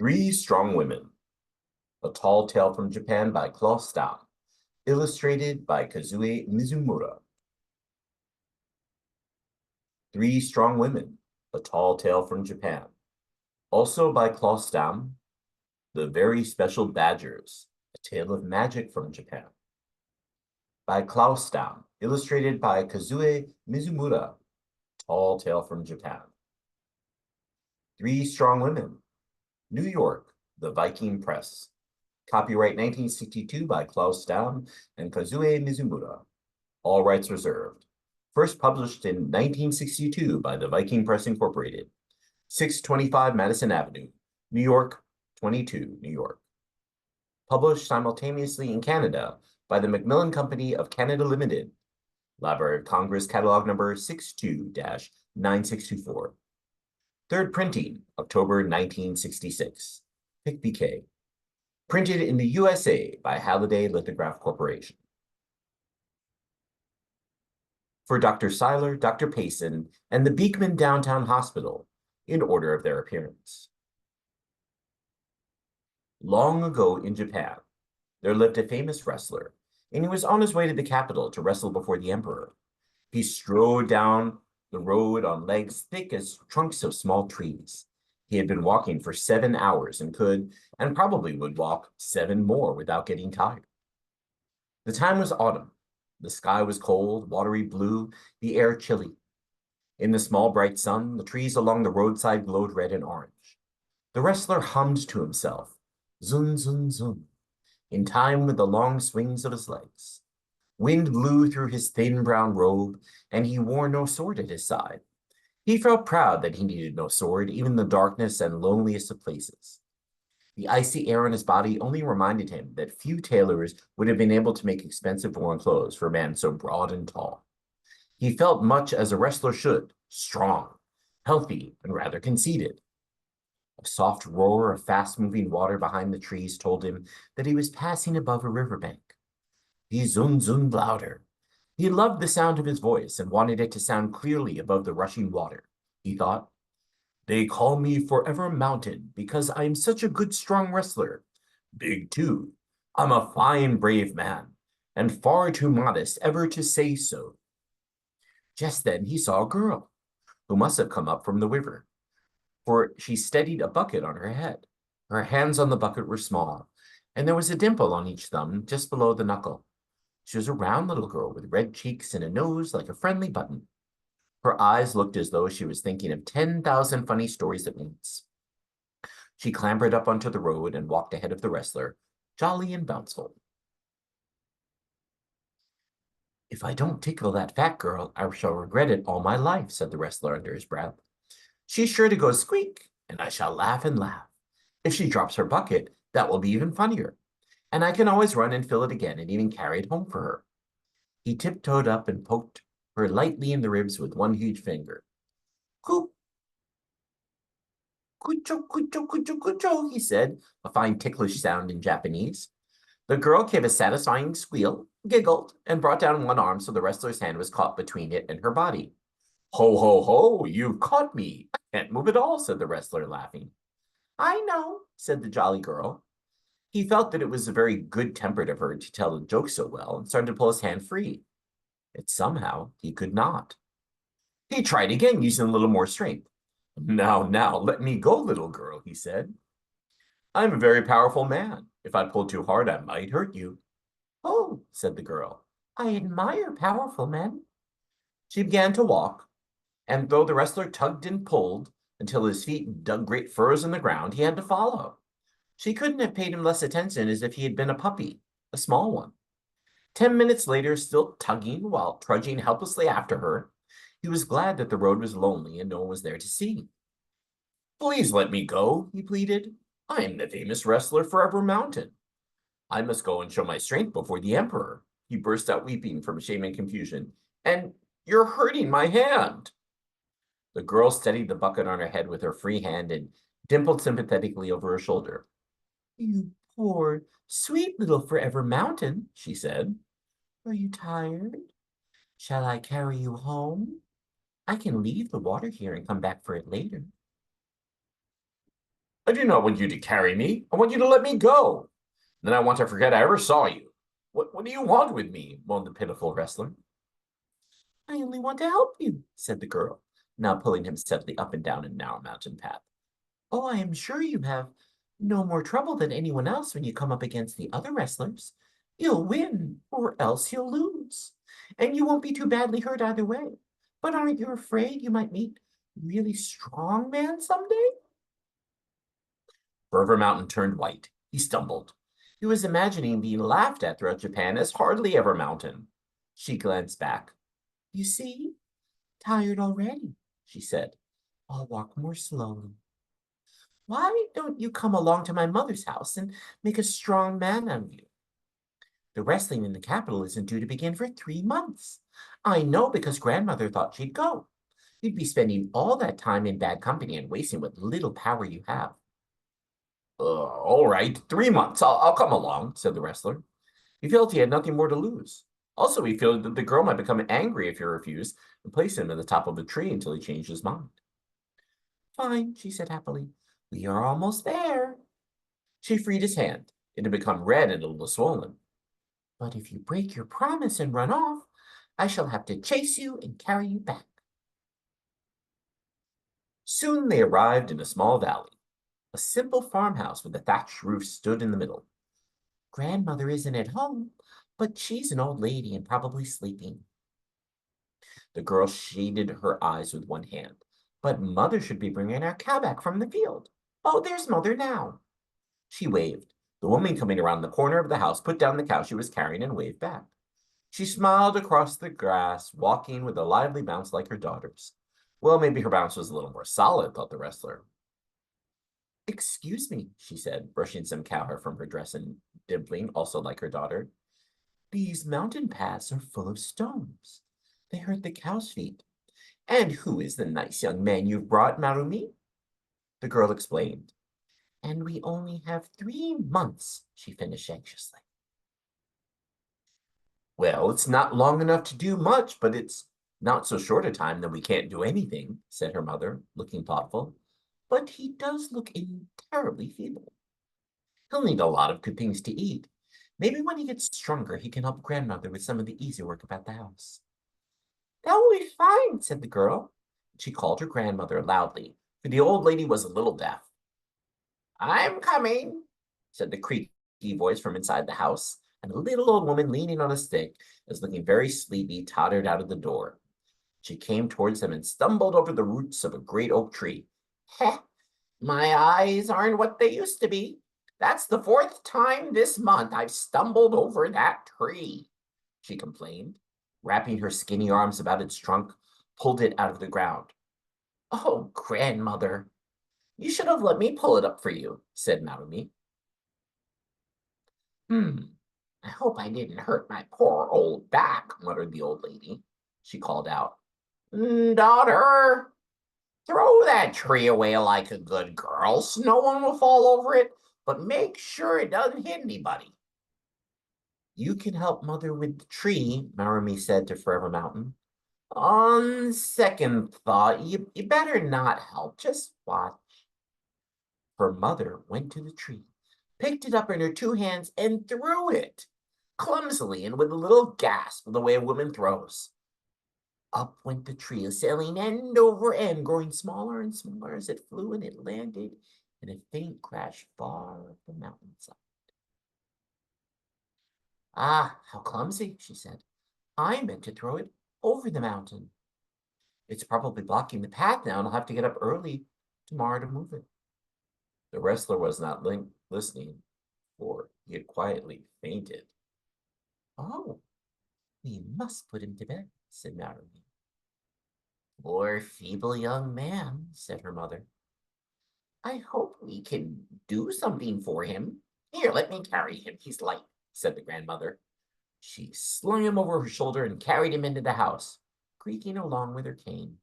Three Strong Women, A Tall Tale from Japan by Klaus Stamm, illustrated by Kazue Mizumura. Three Strong Women, A Tall Tale from Japan, also by Klaus Stamm. The Very Special Badgers, A Tale of Magic from Japan, by Klaus Stamm, illustrated by Kazue Mizumura. Tall Tale from Japan. Three Strong Women, New York, The Viking Press. Copyright 1962 by Klaus Stamm and Kazue Mizumura. All rights reserved. First published in 1962 by the Viking Press Incorporated. 625 Madison Avenue, New York, 22, New York. Published simultaneously in Canada by the Macmillan Company of Canada Limited. Library of Congress Catalog Number 62-9624. Third printing, October 1966. PIC-BK. Printed in the USA by Halliday Lithograph Corporation. For Dr. Seiler, Dr. Payson, and the Beekman Downtown Hospital, in order of their appearance. Long ago in Japan, there lived a famous wrestler, and he was on his way to the capital to wrestle before the emperor. He strode down the road on legs thick as trunks of small trees. He had been walking for 7 hours and could, and probably would walk 7 more without getting tired. The time was autumn. The sky was cold, watery blue, the air chilly. In the small bright sun, the trees along the roadside glowed red and orange. The wrestler hummed to himself, zun, zun, zun, in time with the long swings of his legs. Wind blew through his thin brown robe, and he wore no sword at his side. He felt proud that he needed no sword, even in the darkness and loneliest of places. The icy air on his body only reminded him that few tailors would have been able to make expensive warm clothes for a man so broad and tall. He felt much as a wrestler should, strong, healthy, and rather conceited. A soft roar of fast-moving water behind the trees told him that he was passing above a riverbank. He zun-zuned louder. He loved the sound of his voice and wanted it to sound clearly above the rushing water. He thought, "They call me Forever Mountain because I am such a good, strong wrestler. Big, too. I'm a fine, brave man, and far too modest ever to say so." Just then he saw a girl who must have come up from the river, for she steadied a bucket on her head. Her hands on the bucket were small, and there was a dimple on each thumb just below the knuckle. She was a round little girl with red cheeks and a nose like a friendly button. Her eyes looked as though she was thinking of 10,000 funny stories at once. She clambered up onto the road and walked ahead of the wrestler, jolly and bounceful. "If I don't tickle that fat girl, I shall regret it all my life," said the wrestler under his breath. "She's sure to go squeak, and I shall laugh and laugh. If she drops her bucket, that will be even funnier, and I can always run and fill it again and even carry it home for her." He tiptoed up and poked her lightly in the ribs with one huge finger. "Coop, kucho, kucho, kucho, kucho," he said, a fine ticklish sound in Japanese. The girl gave a satisfying squeal, giggled, and brought down one arm so the wrestler's hand was caught between it and her body. "Ho, ho, ho, you've caught me. I can't move at all," said the wrestler, laughing. "I know," said the jolly girl. He felt that it was very good-tempered of her to tell a joke so well and started to pull his hand free. Yet somehow he could not. He tried again, using a little more strength. Now, let me go, little girl," he said. "I'm a very powerful man. If I pull too hard, I might hurt you." "Oh," said the girl, "I admire powerful men." She began to walk, and though the wrestler tugged and pulled until his feet dug great furrows in the ground, he had to follow. She couldn't have paid him less attention as if he had been a puppy, a small one. 10 minutes later, still tugging while trudging helplessly after her, he was glad that the road was lonely and no one was there to see. "Please let me go," he pleaded. "I am the famous wrestler Forever Mountain. I must go and show my strength before the emperor." He burst out weeping from shame and confusion. "And you're hurting my hand." The girl steadied the bucket on her head with her free hand and dimpled sympathetically over her shoulder. "You poor, sweet little Forever Mountain," she said. "Are you tired? Shall I carry you home? I can leave the water here and come back for it later." I do not want you to carry me. I want you to let me go. Then I want to forget I ever saw you. What do you want with me? Moaned the pitiful wrestler. I only want to help you, said the girl, now pulling him steadily up and down a narrow mountain path. Oh, I am sure you have no more trouble than anyone else when you come up against the other wrestlers. You'll win, or else you'll lose. And you won't be too badly hurt either way. But aren't you afraid you might meet a really strong man someday? Forever Mountain turned white. He stumbled. He was imagining being laughed at throughout Japan as hardly ever mountain. She glanced back. You see? Tired already, she said. I'll walk more slowly. Why don't you come along to my mother's house and make a strong man out of you? The wrestling in the capital isn't due to begin for 3 months. I know because grandmother thought she'd go. You'd be spending all that time in bad company and wasting what little power you have. All right, 3 months. I'll come along, said the wrestler. He felt he had nothing more to lose. Also, he felt that the girl might become angry if he refused and place him at the top of a tree until he changed his mind. Fine, she said happily. We are almost there. She freed his hand. It had become red and a little swollen. But if you break your promise and run off, I shall have to chase you and carry you back. Soon they arrived in a small valley. A simple farmhouse with a thatched roof stood in the middle. Grandmother isn't at home, but she's an old lady and probably sleeping. The girl shaded her eyes with one hand. But Mother should be bringing our cow back from the field. Oh, there's Mother now. She waved. The woman coming around the corner of the house put down the cow she was carrying and waved back. She smiled across the grass, walking with a lively bounce like her daughter's. Well, maybe her bounce was a little more solid, thought the wrestler. Excuse me, she said, brushing some cow hair from her dress and dimpling, also like her daughter. These mountain paths are full of stones. They hurt the cow's feet. And who is the nice young man you've brought, Marumi? The girl explained. And we only have 3 months, she finished anxiously. Well, it's not long enough to do much, but it's not so short a time that we can't do anything, said her mother, looking thoughtful. But he does look terribly feeble. He'll need a lot of good things to eat. Maybe when he gets stronger, he can help grandmother with some of the easy work about the house. That will be fine, said the girl. She called her grandmother loudly, for the old lady was a little deaf. I'm coming, said the creaky voice from inside the house, and a little old woman leaning on a stick, as looking very sleepy, tottered out of the door. She came towards them and stumbled over the roots of a great oak tree. Heh, my eyes aren't what they used to be. That's the 4th time this month I've stumbled over that tree, she complained, wrapping her skinny arms about its trunk, pulled it out of the ground. Oh, grandmother, you should have let me pull it up for you, said Marumi. I hope I didn't hurt my poor old back, muttered the old lady. She called out, Daughter, throw that tree away like a good girl so no one will fall over it, but make sure it doesn't hit anybody. You can help Mother with the tree, Marumi said to Forever Mountain. On second thought, you better not help. Just watch. Her mother went to the tree, picked it up in her 2 hands, and threw it, clumsily and with a little gasp, the way a woman throws. Up went the tree, sailing end over end, growing smaller and smaller as it flew, and it landed in a faint crash far up the mountainside. Ah, how clumsy, she said. I meant to throw it over the mountain. It's probably blocking the path now, and I'll have to get up early tomorrow to move it. The wrestler was not listening, for he had quietly fainted. Oh, we must put him to bed, said Marumi. Poor feeble young man, said her mother. I hope we can do something for him. Here, let me carry him. He's light, said the grandmother. She slung him over her shoulder and carried him into the house, creaking along with her cane.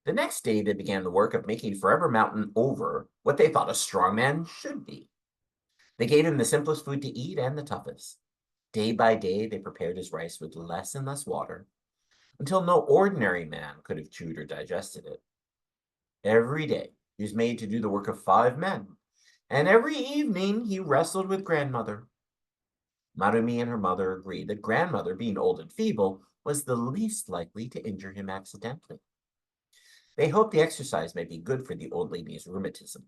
The next day, they began the work of making Forever Mountain over what they thought a strong man should be. They gave him the simplest food to eat and the toughest. Day by day, they prepared his rice with less and less water, until no ordinary man could have chewed or digested it. Every day, He was made to do the work of 5 men, and every evening he wrestled with grandmother. Marumi and her mother agreed that grandmother, being old and feeble, was the least likely to injure him accidentally. They hoped the exercise might be good for the old lady's rheumatism.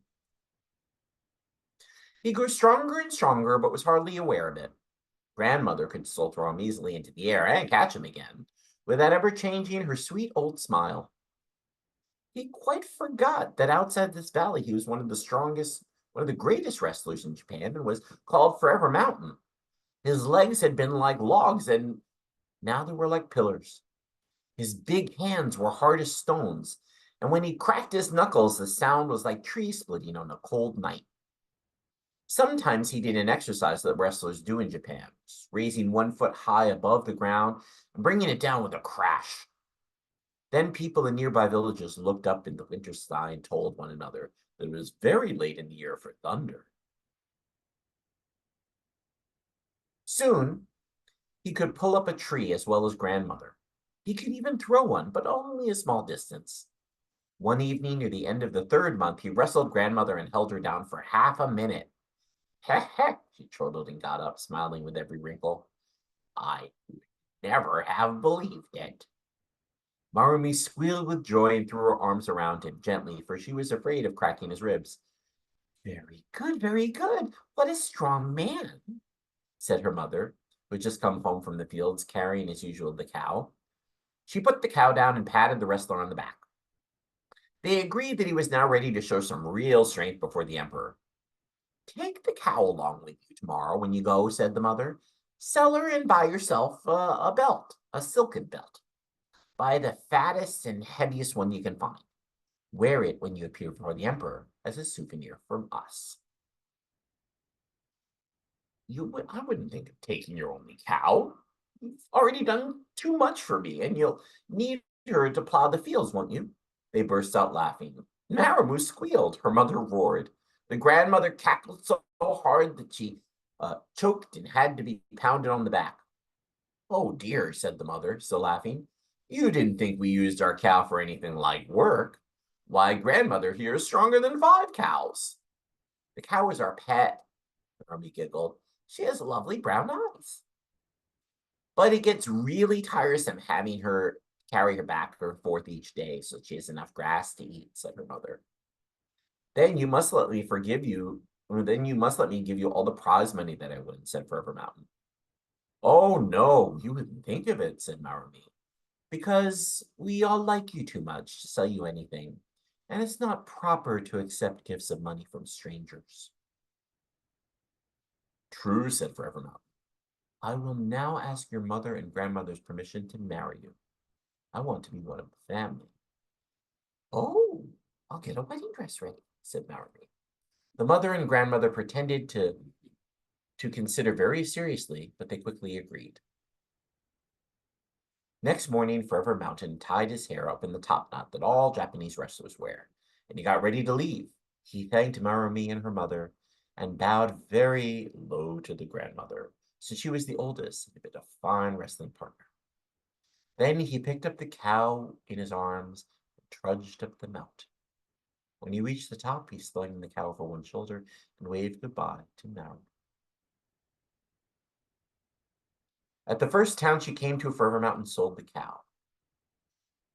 He grew stronger and stronger, but was hardly aware of it. Grandmother could still throw him easily into the air and catch him again, without ever changing her sweet old smile. He quite forgot that outside this valley he was one of the greatest wrestlers in Japan, and was called Forever Mountain. His legs had been like logs, and now they were like pillars. His big hands were hard as stones, and when he cracked his knuckles, the sound was like trees splitting on a cold night. Sometimes he did an exercise that wrestlers do in Japan, raising 1 foot high above the ground and bringing it down with a crash. Then people in nearby villages looked up in the winter sky and told one another that it was very late in the year for thunder. Soon, he could pull up a tree as well as grandmother. He could even throw one, but only a small distance. One evening near the end of the 3rd month, he wrestled grandmother and held her down for half a minute. Heh heh, she chortled and got up, smiling with every wrinkle. I would never have believed it. Marumi squealed with joy and threw her arms around him gently, for she was afraid of cracking his ribs. Very good, very good. What a strong man, said her mother, who had just come home from the fields, carrying, as usual, the cow. She put the cow down and patted the wrestler on the back. They agreed that he was now ready to show some real strength before the emperor. Take the cow along with you tomorrow when you go, said the mother. Sell her and buy yourself a belt, a silken belt. Buy the fattest and heaviest one you can find. Wear it when you appear before the emperor as a souvenir from us. I wouldn't think of taking your only cow. You've already done too much for me, and you'll need her to plow the fields, won't you? They burst out laughing. Maramu squealed. Her mother roared. The grandmother cackled so hard that she choked and had to be pounded on the back. Oh dear, said the mother, still laughing. You didn't think we used our cow for anything like work. Why, grandmother here is stronger than 5 cows. The cow is our pet, Rummy giggled. She has lovely brown eyes. But it gets really tiresome having her carry her back and forth each day so she has enough grass to eat, said her mother. Then you must let me forgive you. Then you must let me give you all the prize money that I win, said Forever Mountain. Oh, no, you wouldn't think of it, said Marumi, because we all like you too much to sell you anything, and it's not proper to accept gifts of money from strangers. True, said Forever Mountain. I will now ask your mother and grandmother's permission to marry you. I want to be one of the family. Oh, I'll get a wedding dress ready, said Marumi. The mother and grandmother pretended to consider very seriously, but they quickly agreed. Next morning, Forever Mountain tied his hair up in the top knot that all Japanese wrestlers wear, and he got ready to leave. He thanked Marumi and her mother and bowed very low to the grandmother, since she was the oldest and had been a fine wrestling partner. Then he picked up the cow in his arms and trudged up the mountain. When he reached the top, he slung the cow over one shoulder and waved goodbye to Marumi. At the first town she came to, Forever Mountain sold the cow.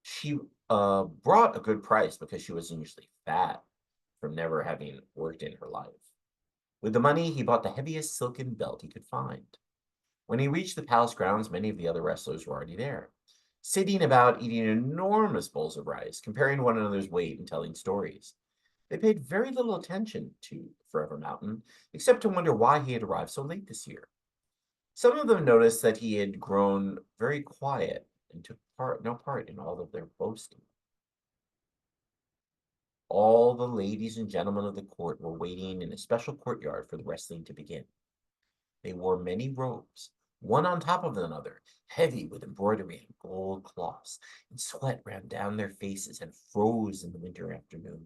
She brought a good price because she was usually fat from never having worked in her life. With the money, he bought the heaviest silken belt he could find. When he reached the palace grounds, many of the other wrestlers were already there, sitting about eating enormous bowls of rice, comparing one another's weight and telling stories. They paid very little attention to Forever Mountain, except to wonder why he had arrived so late this year. Some of them noticed that he had grown very quiet and took no part in all of their boasting. All the ladies and gentlemen of the court were waiting in a special courtyard for the wrestling to begin. They wore many robes, one on top of another, heavy with embroidery and gold cloths, and sweat ran down their faces and froze in the winter afternoon.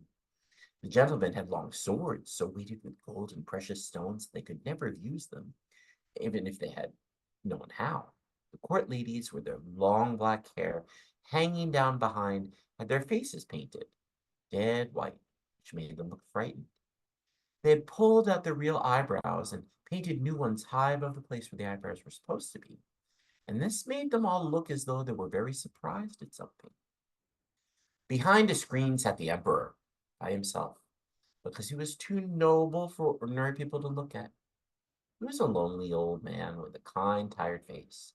The gentlemen had long swords, so weighted with gold and precious stones they could never have used them, even if they had known how. The court ladies, with their long black hair hanging down behind, had their faces painted dead white, which made them look frightened. They had pulled out their real eyebrows and painted new ones high above the place where the eyebrows were supposed to be, and this made them all look as though they were very surprised at something. Behind a screen sat the emperor by himself, because he was too noble for ordinary people to look at. He was a lonely old man with a kind, tired face.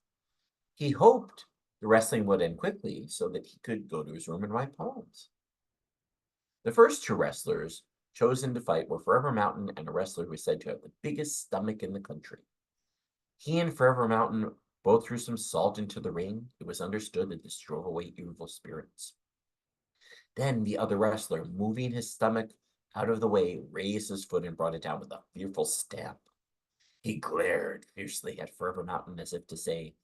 He hoped the wrestling would end quickly so that he could go to his room and write poems. The first two wrestlers chosen to fight were Forever Mountain and a wrestler who was said to have the biggest stomach in the country. He and Forever Mountain both threw some salt into the ring. It was understood that this drove away evil spirits. Then the other wrestler, moving his stomach out of the way, raised his foot and brought it down with a fearful stamp. He glared fiercely at Forever Mountain as if to say,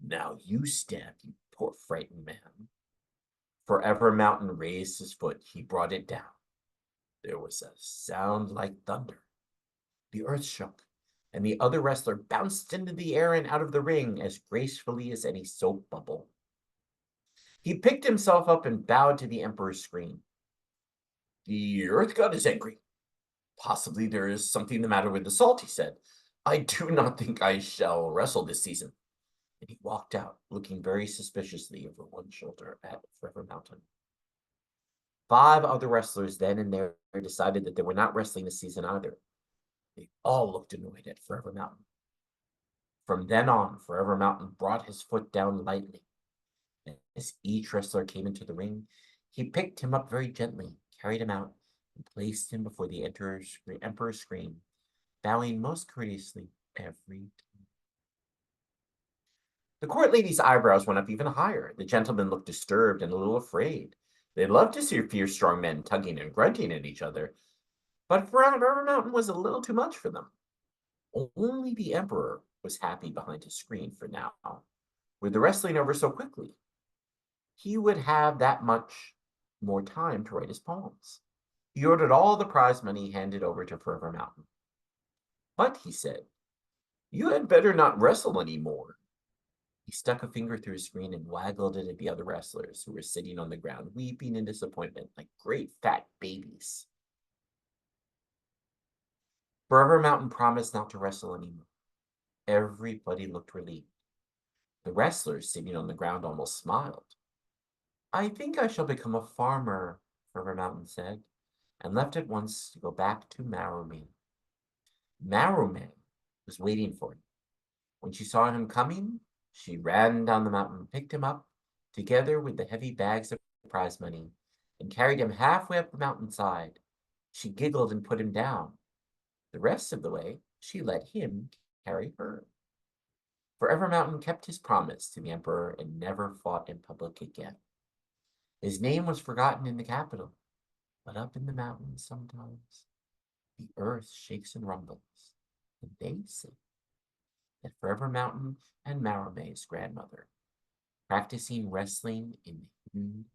"Now you stand, you poor frightened man." Forever Mountain raised his foot. He brought it down. There was a sound like thunder. The earth shook, and the other wrestler bounced into the air and out of the ring as gracefully as any soap bubble. He picked himself up and bowed to the emperor's screen. "The earth god is angry. Possibly there is something the matter with the salt," he said. "I do not think I shall wrestle this season." And he walked out, looking very suspiciously over one shoulder at Forever Mountain. 5 other wrestlers then and there decided that they were not wrestling this season either. They all looked annoyed at Forever Mountain. From then on, Forever Mountain brought his foot down lightly. As each wrestler came into the ring, he picked him up very gently, carried him out, and placed him before the emperor's screen, bowing most courteously every time. The court lady's eyebrows went up even higher. The gentlemen looked disturbed and a little afraid. They loved to see fierce, strong men tugging and grunting at each other, but Forever Mountain was a little too much for them. Only the emperor was happy behind his screen for now. With the wrestling over so quickly, he would have that much more time to write his poems. He ordered all the prize money handed over to Forever Mountain. "But," he said, "you had better not wrestle any more." He stuck a finger through his screen and waggled it at the other wrestlers who were sitting on the ground, weeping in disappointment like great fat babies. Forever Mountain promised not to wrestle anymore. Everybody looked relieved. The wrestlers sitting on the ground almost smiled. "I think I shall become a farmer," Forever Mountain said, and left at once to go back to Marrowme. Marrowme was waiting for him. When she saw him coming, she ran down the mountain, picked him up, together with the heavy bags of prize money, and carried him halfway up the mountainside. She giggled and put him down. The rest of the way, she let him carry her. Forever Mountain kept his promise to the emperor and never fought in public again. His name was forgotten in the capital, but up in the mountains sometimes the earth shakes and rumbles, and they say that Forever Mountain and Marrowme's grandmother, practicing wrestling in the hidden